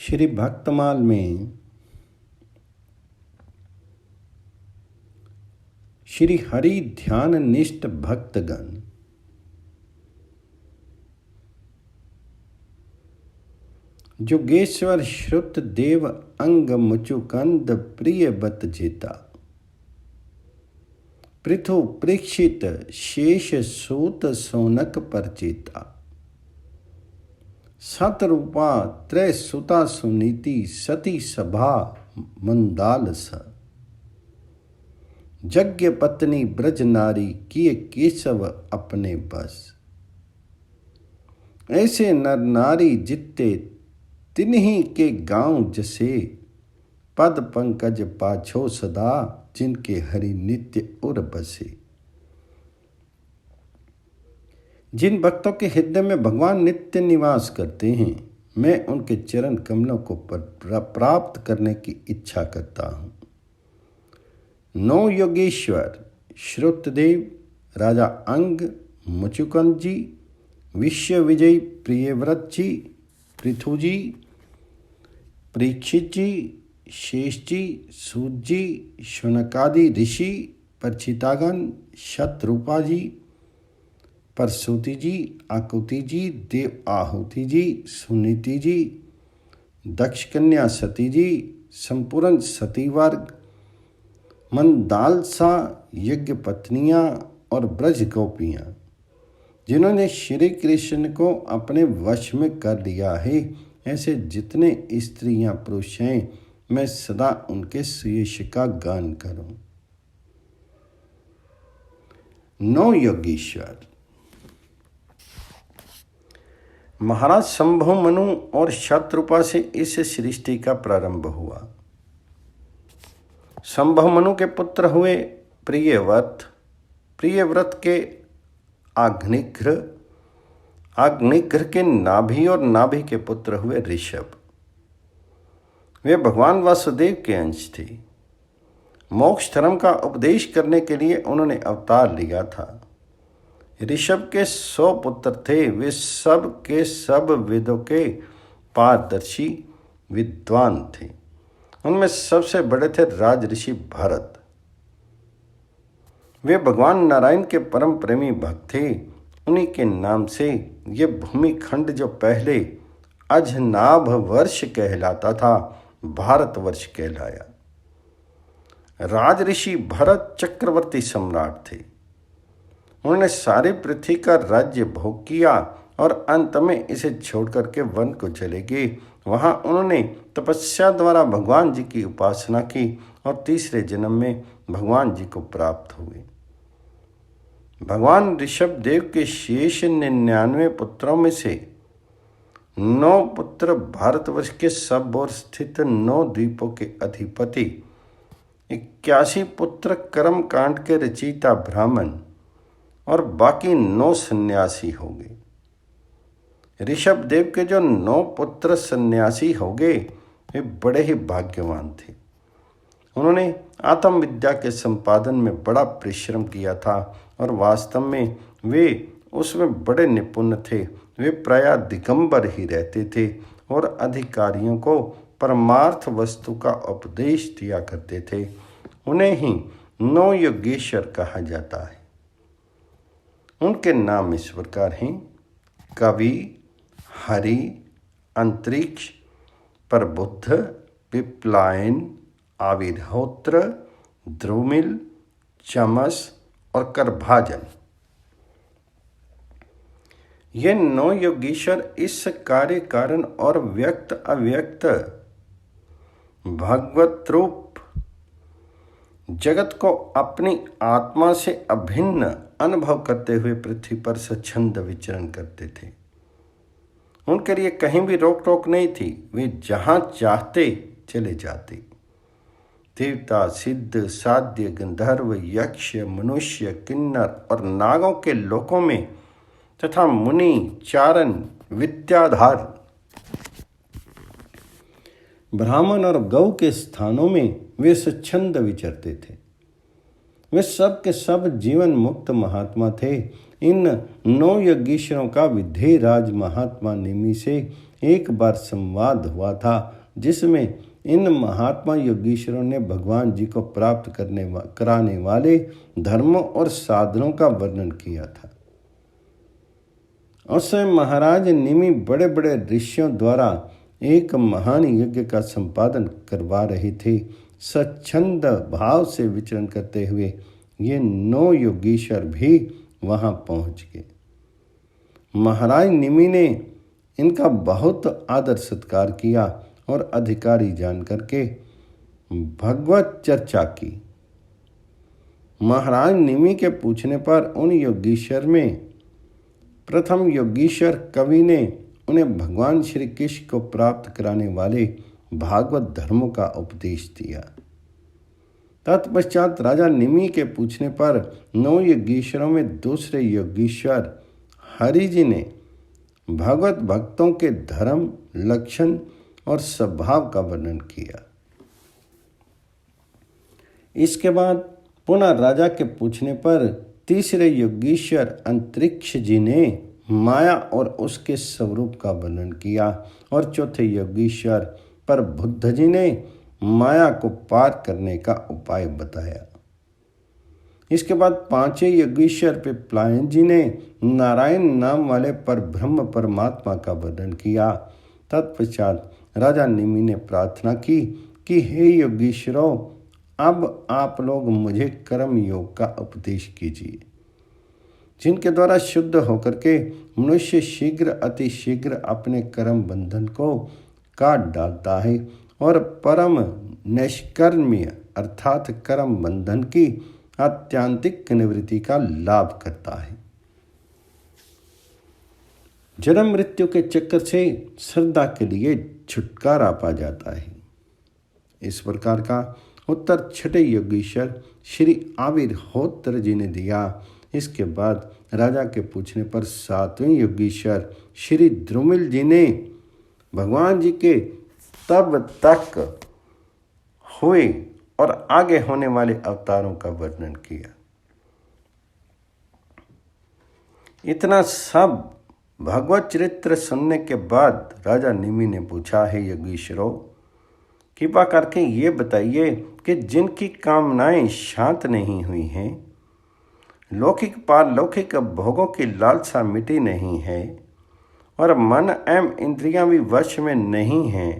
श्री भक्तमाल में श्री हरि ध्यान निष्ठ भक्तगण जोगेश्वर श्रुत देव अंग मुचुकंद प्रिय बत जेता पृथु परीक्षित शेष सूत सोनक परचेता सतरूपा त्रय सुता सुनीति सती सभा मंदाल स यज्ञ पत्नी ब्रज नारी किए केशव अपने बस ऐसे नर नारी जित्ते तिन्हीं के गांव जसे पद पंकज पाछो सदा जिनके हरि नित्य उर बसे। जिन भक्तों के हृदय में भगवान नित्य निवास करते हैं, मैं उनके चरण कमलों को प्राप्त करने की इच्छा करता हूँ। नौ योगेश्वर श्रुतदेव राजा अंग मुचुकुंद जी, विश्व विजयी प्रियव्रत जी, पृथु जी, परीक्षित जी, शेष जी, सूत जी, शुनकादि ऋषि, परचितागण, शतरूपा जी, परसूति जी, आकुति जी, देव आहुति जी, सुनीति जी, दक्ष कन्या सती जी, संपूर्ण सती वर्ग, मंदालसा यज्ञ पत्नियां और ब्रज गोपियां, जिन्होंने श्री कृष्ण को अपने वश में कर लिया है, ऐसे जितने स्त्रियां पुरुष हैं, मैं सदा उनके सुयश का गान करूं। नौ योगेश्वर महाराज शंभु मनु और शतरूपा से इस सृष्टि का प्रारंभ हुआ। शंभु मनु के पुत्र हुए प्रियव्रत, प्रियव्रत के अग्निघ्र, अग्निघ्र के नाभि और नाभि के पुत्र हुए ऋषभ। वे भगवान वासुदेव के अंश थे। मोक्ष धर्म का उपदेश करने के लिए उन्होंने अवतार लिया था। ऋषभ के 100 पुत्र थे। वे सब के सब वेदों के पारदर्शी विद्वान थे। उनमें सबसे बड़े थे राजऋषि भरत। वे भगवान नारायण के परम प्रेमी भक्त थे। उन्हीं के नाम से ये भूमिखंड जो पहले अजनाभ वर्ष कहलाता था, भारतवर्ष कहलाया। राजऋषि भरत चक्रवर्ती सम्राट थे। उन्होंने सारी पृथ्वी का राज्य भोग किया और अंत में इसे छोड़कर के वन को चले गए। वहां उन्होंने तपस्या द्वारा भगवान जी की उपासना की और तीसरे जन्म में भगवान जी को प्राप्त हुए। भगवान ऋषभ देव के शेष 99 पुत्रों में से 9 पुत्र भारतवर्ष के सब ओर स्थित 9 द्वीपों के अधिपति, 81 पुत्र कर्म कांड के रचयिता ब्राह्मण और बाकी 9 सन्यासी हो गए। ऋषभ देव के जो 9 पुत्र सन्यासी हो गए, वे बड़े ही भाग्यवान थे। उन्होंने आत्म विद्या के संपादन में बड़ा परिश्रम किया था और वास्तव में वे उसमें बड़े निपुण थे। वे प्रायः दिगंबर ही रहते थे और अधिकारियों को परमार्थ वस्तु का उपदेश दिया करते थे। उन्हें ही 9 योगेश्वर कहा जाता है। उनके नाम इस प्रकार हैं: कवि, हरि, अंतरिक्ष, प्रबुद्ध, पिपलायन, आविर्होत्र, द्रुमिल, चमस और करभाजन। ये 9 योगेश्वर इस कार्य कारण और व्यक्त अव्यक्त भगवत रूप जगत को अपनी आत्मा से अभिन्न अनुभव करते हुए पृथ्वी पर स्वच्छंद विचरण करते थे। उनके लिए कहीं भी रोक टोक नहीं थी। वे जहाँ चाहते चले जाते। देवता, सिद्ध, साध्य, गंधर्व, यक्ष, मनुष्य, किन्नर और नागों के लोकों में तथा मुनि, चारण, विद्याधर, ब्राह्मण और गौ के स्थानों में वे स्वच्छंद विचरते थे। वे सब के सब जीवन मुक्त महात्मा थे। इन 9 योगेश्वरों का विधेयराज महात्मा नेमि से एक बार संवाद हुआ था जिसमें इन महात्मा योगीश्वरों ने भगवान जी को प्राप्त कराने वाले धर्मों और साधनों का वर्णन किया था। उस समय महाराज निमि बड़े बड़े ऋषियों द्वारा एक महान यज्ञ का संपादन करवा रहे थे। स्वच्छंद भाव से विचरण करते हुए ये 9 योगीश्वर भी वहां पहुंच गए। महाराज निमि ने इनका बहुत आदर सत्कार किया और अधिकारी जान करके भगवत चर्चा की। महाराज निमि के पूछने पर उन योगीश्वर में प्रथम योगीश्वर कवि ने उन्हें भगवान श्री कृष्ण को प्राप्त कराने वाले भागवत धर्मों का उपदेश दिया। तत्पश्चात राजा निमि के पूछने पर 9 योगीश्वरों में दूसरे योगीश्वर हरि जी ने भगवत भक्तों के धर्म, लक्षण और स्वभाव का वर्णन किया। इसके बाद पुनः राजा के पूछने पर तीसरे योगीश्वर अंतरिक्ष जी ने माया और उसके स्वरूप का वर्णन किया और चौथे योगीश्वर पर बुद्ध जी ने माया को पार करने का उपाय बताया। इसके बाद पांचवें योगीश्वर पे प्लायन जी ने नारायण नाम वाले पर ब्रह्म परमात्मा का वर्णन किया। तत्पश्चात राजा निमि ने प्रार्थना की कि हे योगीश्वरों, अब आप लोग मुझे कर्म योग का उपदेश कीजिए, जिनके द्वारा शुद्ध होकर के मनुष्य शीघ्र अति शीघ्र अपने कर्म बंधन को काट डालता है और परम नैष्कर्म्य अर्थात कर्म बंधन की आत्यांतिक निवृत्ति का लाभ करता है। जन्म मृत्यु के चक्कर से श्रद्धा के लिए छुटकारा पा जाता है। इस प्रकार का उत्तर छठे योगीश्वर श्री आविर्होत्र जी ने दिया। इसके बाद राजा के पूछने पर 7वें योगीश्वर श्री द्रुमिल जी ने भगवान जी के तब तक हुए और आगे होने वाले अवतारों का वर्णन किया। इतना सब भगवत चरित्र सुनने के बाद राजा निमि ने पूछा, है योगीश्वरों, कृपा करके ये बताइए कि जिनकी कामनाएं शांत नहीं हुई हैं, लौकिक पारलौकिक भोगों की लालसा मिटी नहीं है और मन एवं इंद्रियां भी वश में नहीं हैं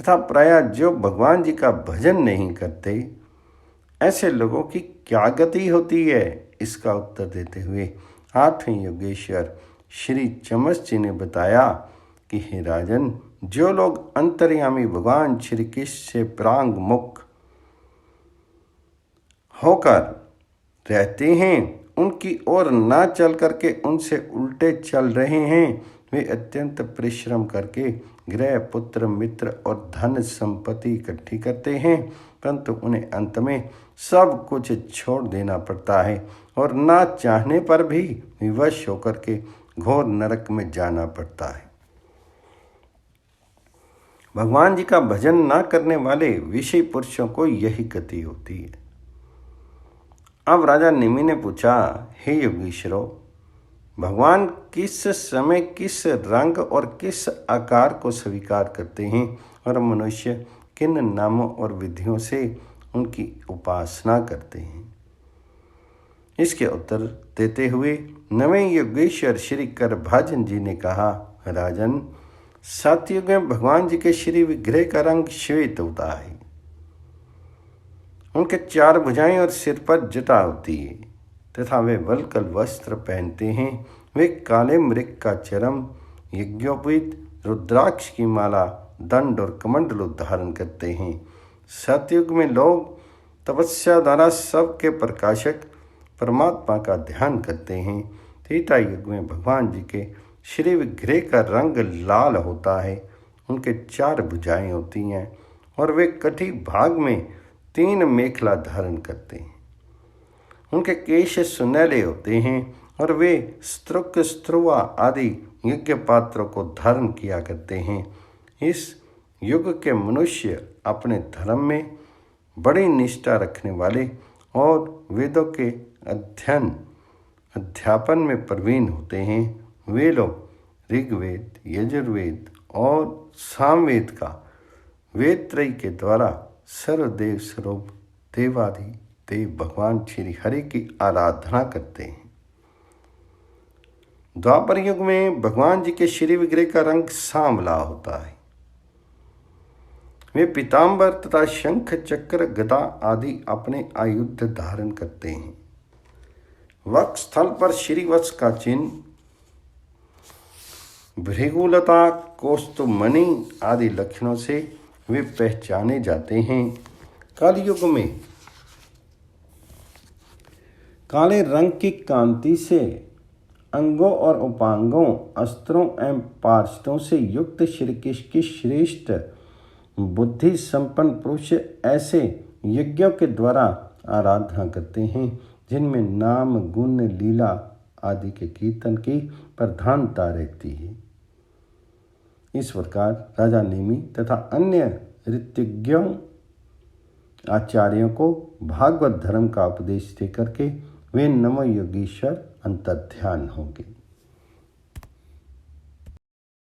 तथा प्रायः जो भगवान जी का भजन नहीं करते, ऐसे लोगों की क्या गति होती है? इसका उत्तर देते हुए 8वें योगेश्वर श्री चमस जी ने बताया कि हे राजन, जो लोग अंतर्यामी भगवान श्री कृष्ण से प्रांग मुख होकर रहते हैं, उनकी ओर ना चल करके उनसे उल्टे चल रहे हैं, वे अत्यंत परिश्रम करके गृह, पुत्र, मित्र और धन संपत्ति इकट्ठी करते हैं, परंतु उन्हें अंत में सब कुछ छोड़ देना पड़ता है और ना चाहने पर भी विवश होकर के घोर नरक में जाना पड़ता है। भगवान जी का भजन ना करने वाले विषयी पुरुषों को यही गति होती है। अब राजा निमि ने पूछा, हे योगीश्वरों, भगवान किस समय, किस रंग और किस आकार को स्वीकार करते हैं और मनुष्य किन नामों और विधियों से उनकी उपासना करते हैं? इसके उत्तर देते हुए 9वें योगेश्वर श्री करभाजन जी ने कहा, राजन, सतयुग में भगवान जी के श्री विग्रह का रंग श्वेत होता है। उनके 4 भुजाएं और सिर पर जटा होती है तथा वे वल्कल वस्त्र पहनते हैं। वे काले मृग का चरम, यज्ञोपवीत, रुद्राक्ष की माला, दंड और कमंडलू धारण करते हैं। सतयुग में लोग तपस्या द्वारा सबके प्रकाशक परमात्मा का ध्यान करते हैं। त्रेता युग में भगवान जी के श्री विग्रह का रंग लाल होता है। उनके 4 भुजाएं होती हैं और वे कटी भाग में 3 मेखला धारण करते हैं। उनके केश सुनहले होते हैं और वे स्त्रुक, स्त्रुवा आदि यज्ञ पात्रों को धारण किया करते हैं। इस युग के मनुष्य अपने धर्म में बड़ी निष्ठा रखने वाले और वेदों के अध्यापन में प्रवीण होते हैं। वे लोग ऋग्वेद, यजुर्वेद और सामवेद का वेद त्रयी के द्वारा सर्वदेव स्वरूप देवादि देव भगवान श्री हरि की आराधना करते हैं। द्वापर युग में भगवान जी के श्री विग्रह का रंग सांवला होता है। वे पीताम्बर तथा शंख चक्र गदा आदि अपने आयुध धारण करते हैं। वक्ष स्थल पर श्रीवत्स का चिन्ह, भृगुलता, कौस्तुभमणि आदि लक्षणों से वे पहचाने जाते हैं। कलयुग में काले रंग की कांति से अंगों और उपांगों, अस्त्रों एवं पार्षदों से युक्त श्री कृष्ण की श्रेष्ठ बुद्धि संपन्न पुरुष ऐसे यज्ञों के द्वारा आराधना करते हैं जिनमें नाम, गुण, लीला आदि के कीर्तन की प्रधानता रहती है। इस प्रकार राजा नेमि तथा अन्य ऋतज्ञों आचार्यों को भागवत धर्म का उपदेश देकर के वे नवयोगीश्वर अंतर्ध्यान होंगे।